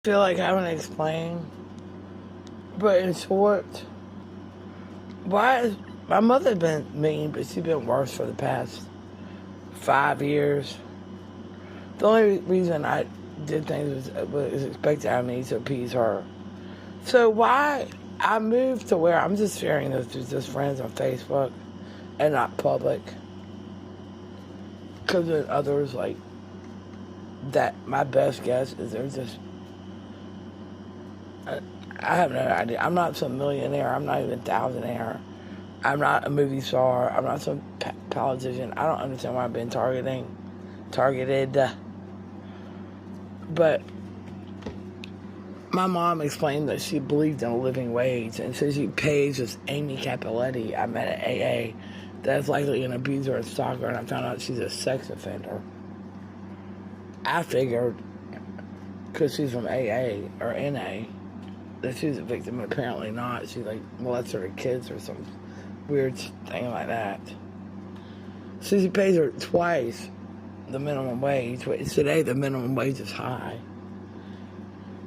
Feel like I haven't explained, but in short, my mother's been mean, but she's been worse for the past 5 years. The only reason I did things was expected out of me to appease her. So why I moved to where I'm just sharing this to just friends on Facebook and not public, because with others like that, my best guess is they're just. I have no idea. I'm not some millionaire. I'm not even thousandaire. I'm not a movie star. I'm not some politician. I don't understand why I've been targeted. But my mom explained that she believed in a living wage, and so she pays this Amy Capoletti I met at AA that's likely an abuser and stalker, and I found out she's a sex offender. I figured, because she's from AA or NA, that she's a victim. Apparently not. She molested her kids or some weird thing like that. So she pays her twice the minimum wage. Today the minimum wage is high.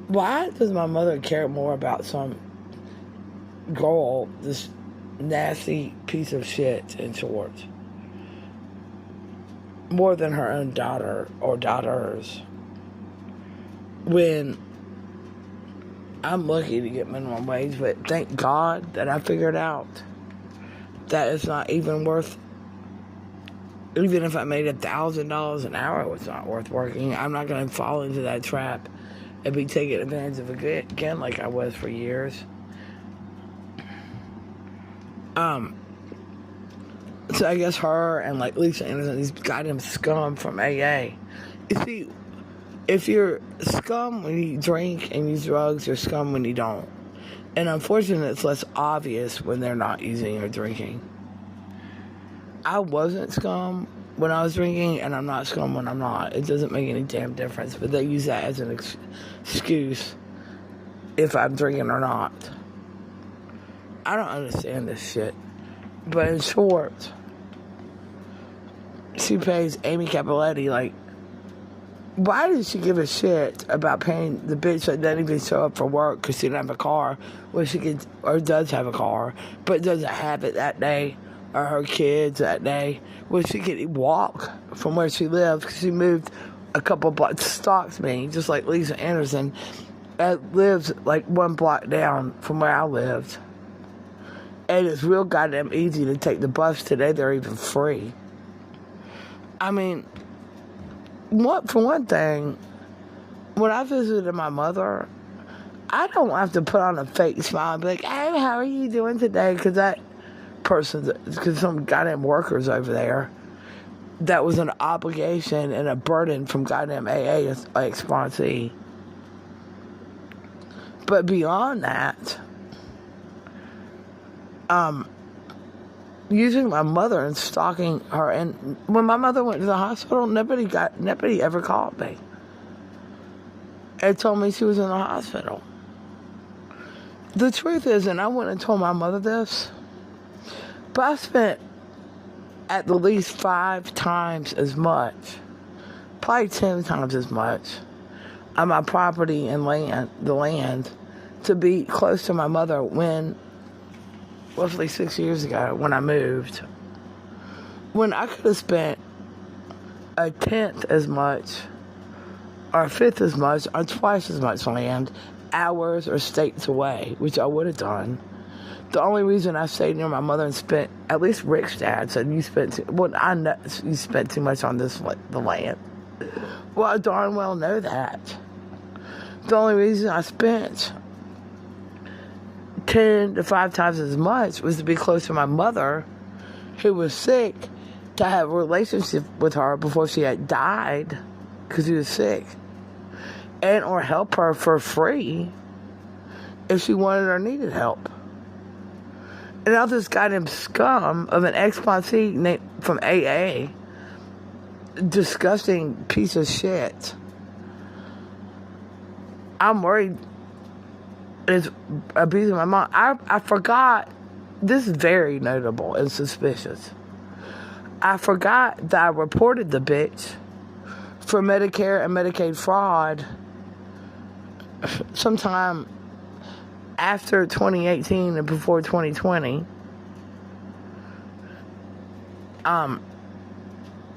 Why does my mother care more about some girl, this nasty piece of shit, in short, more than her own daughter or daughters, when I'm lucky to get minimum wage, but thank God that I figured out that it's not even worth, even if I made $1,000 an hour, it's not worth working. I'm not going to fall into that trap and be taken advantage of again like I was for years. So I guess her and Lisa Anderson, these goddamn scum from AA. You see, if you're scum when you drink and use drugs, you're scum when you don't. And unfortunately, it's less obvious when they're not using or drinking. I wasn't scum when I was drinking, and I'm not scum when I'm not. It doesn't make any damn difference, but they use that as an excuse if I'm drinking or not. I don't understand this shit. But in short, she pays Amy Capoletti, why did she give a shit about paying the bitch that doesn't even show up for work because she doesn't have a car, when she could, or does have a car, but doesn't have it that day, or her kids that day, when she could walk from where she lives, because she moved a couple blocks, stalks me, just like Lisa Anderson, that lives 1 block down from where I lived. And it's real goddamn easy to take the bus today. They're even free. I mean, for one thing, when I visited my mother, I don't have to put on a fake smile and be like, hey, how are you doing today? Because some goddamn workers over there, that was an obligation and a burden from goddamn AA sponsee. But beyond that, using my mother and stalking her, and when my mother went to the hospital, nobody ever called me and told me she was in the hospital. The truth is, and I wouldn't have told my mother this, but I spent at the least 5 times as much, probably 10 times as much, on my property and the land, to be close to my mother when, roughly 6 years ago, when I moved, when I could have spent 1/10 as much, or 1/5 as much, or twice as much land, hours or states away, which I would have done. The only reason I stayed near my mother and spent, at least Rick's dad said, I know you spent too much on the land. Well, I darn well know that. The only reason I spent 10 to 5 times as much was to be close to my mother, who was sick, to have a relationship with her before she had died because she was sick, and or help her for free if she wanted or needed help. And now this goddamn scum of an ex-sponsee from AA, disgusting piece of shit, I'm worried is abusing my mom. I forgot, this is very notable and suspicious. I forgot that I reported the bitch for Medicare and Medicaid fraud sometime after 2018 and before 2020,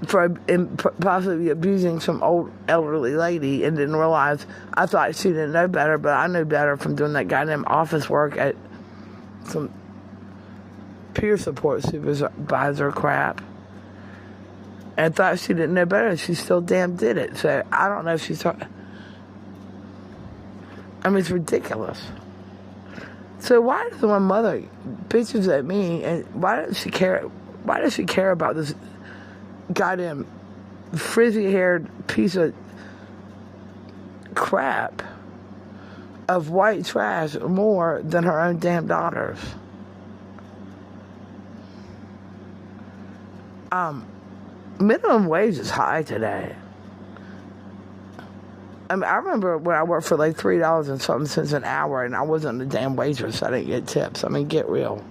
for possibly abusing some old elderly lady, and didn't realize. I thought she didn't know better, but I knew better from doing that goddamn office work at some peer support supervisor crap. And thought she didn't know better. She still damn did it. So I don't know if she's talking. I mean, it's ridiculous. So why does my mother bitches at me, and why does she care? Why does she care about this goddamn frizzy-haired piece of crap of white trash more than her own damn daughters? Minimum wage is high today. I mean, I remember when I worked for like $3 and something cents an hour, and I wasn't a damn waitress, so I didn't get tips. I mean, get real.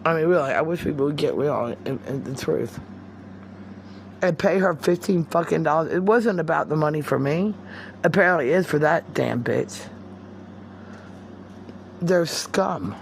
I mean, really, I wish people would get real in the truth. And pay her $15 fucking. It wasn't about the money for me. Apparently it is for that damn bitch. They're scum.